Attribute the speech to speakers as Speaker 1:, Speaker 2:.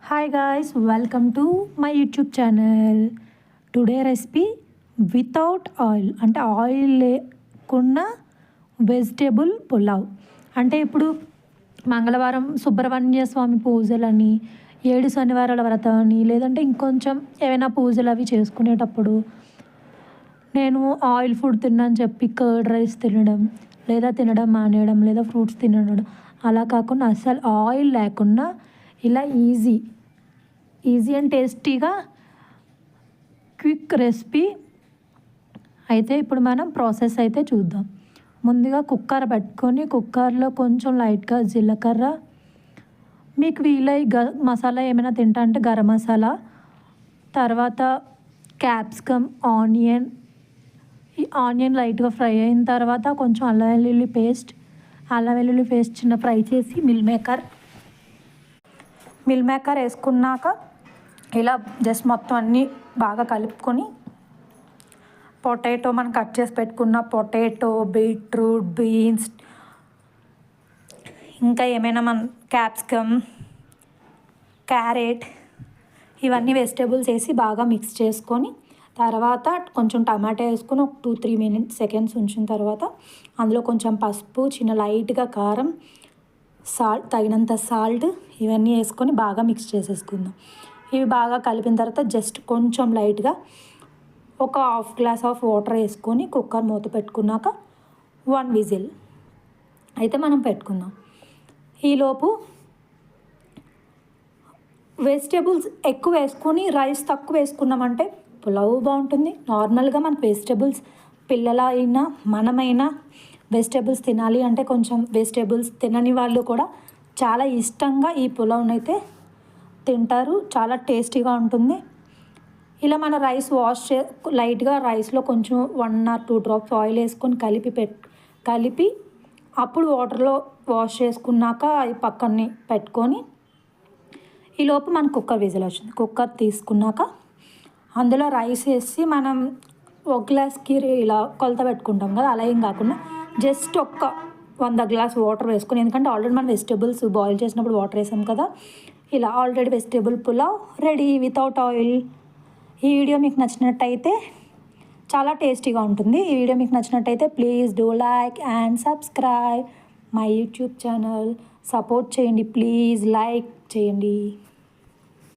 Speaker 1: Hi guys, welcome to my YouTube channel. Today recipe without oil అంటే oil లేకుండా vegetable pulao. అంటే ఇప్పుడు మంగళవారం సుబ్రహ్మణ్య స్వామి పూజలని, 7 శనివారాల వ్రతం అని, లేదంటే ఇంకొంచెం ఏవైనా పూజలు అవి చేసుకునేటప్పుడు నేను ఆయిల్ ఫుడ్ తిన్నాను చెప్పి కర్డ్ రైస్ తినడం, లేదా తినడం మానేయడం, లేదా ఫ్రూట్స్ తినడం, అలా కాకుండా అస్సలు ఆయిల్ లేకుండా ఇలా ఈజీ అండ్ టేస్టీగా క్విక్ రెసిపీ అయితే ఇప్పుడు మనం ప్రాసెస్ అయితే చూద్దాం. ముందుగా కుక్కర్ పెట్టుకొని కుక్కర్లో కొంచెం లైట్గా జీలకర్ర, మీకు వీలై మసాలా ఏమైనా తింటా అంటే గరం మసాలా, తర్వాత క్యాప్సికమ్, ఆనియన్ లైట్గా ఫ్రై అయిన తర్వాత కొంచెం అల్లం వెల్లుల్లి పేస్ట్ చిన్న ఫ్రై చేసి మిల్ మేకర్ వేసుకున్నాక ఇలా జస్ట్ మొత్తం అన్నీ బాగా కలుపుకొని పొటాటో మనం కట్ చేసి పెట్టుకున్న పొటాటో, బీట్రూట్, బీన్స్, ఇంకా ఏమైనా మన క్యాప్సికమ్, క్యారెట్, ఇవన్నీ వెజిటేబుల్స్ వేసి బాగా మిక్స్ చేసుకొని తర్వాత కొంచెం టమాటా వేసుకొని ఒక 2-3 సెకండ్స్ ఉంచిన తర్వాత అందులో కొంచెం పసుపు, చిన్న లైట్గా కారం, తగినంత సాల్ట్ ఇవన్నీ వేసుకొని బాగా మిక్స్ చేసేసుకుందాం. ఇవి బాగా కలిపిన తర్వాత జస్ట్ కొంచెం లైట్గా ఒక హాఫ్ గ్లాస్ ఆఫ్ వాటర్ వేసుకొని కుక్కర్ మూత పెట్టుకున్నాక 1 విజిల్ అయితే మనం పెట్టుకుందాం. ఈలోపు వెజిటేబుల్స్ ఎక్కువ వేసుకొని రైస్ తక్కువ వేసుకున్నామంటే పులావ్ బాగుంటుంది. నార్మల్గా మనకు వెజిటేబుల్స్ పిల్లలైనా మనమైనా వెజిటేబుల్స్ తినాలి అంటే కొంచెం వెజిటేబుల్స్ తినని వాళ్ళు కూడా చాలా ఇష్టంగా ఈ పులావ్నైతే తింటారు. చాలా టేస్టీగా ఉంటుంది. ఇలా మన రైస్ లైట్గా రైస్లో కొంచెం 1 or 2 డ్రాప్స్ ఆయిల్ వేసుకొని కలిపి అప్పుడు వాటర్లో వాష్ చేసుకున్నాక అవి పక్కనే పెట్టుకొని ఈలోపు మన కుక్కర్ విజిల్ వచ్చింది. కుక్కర్ తీసుకున్నాక అందులో రైస్ వేసి మనం ఒక గ్లాస్కి ఇలా కొలత పెట్టుకుంటాం కదా, అలా ఏం కాకుండా జస్ట్ 100 గ్లాస్ వాటర్ వేసుకొని, ఎందుకంటే ఆల్రెడీ మనం వెజిటేబుల్స్ బాయిల్ చేసినప్పుడు వాటర్ వేసాం కదా, ఇలా already vegetable pulao ready without oil. ఈ వీడియో మీకు నచ్చినట్టయితే చాలా టేస్టీగా ఉంటుంది. ఈ వీడియో మీకు నచ్చినట్టయితే please do like and subscribe my YouTube channel. Support చేయండి, ప్లీజ్ లైక్ చేయండి.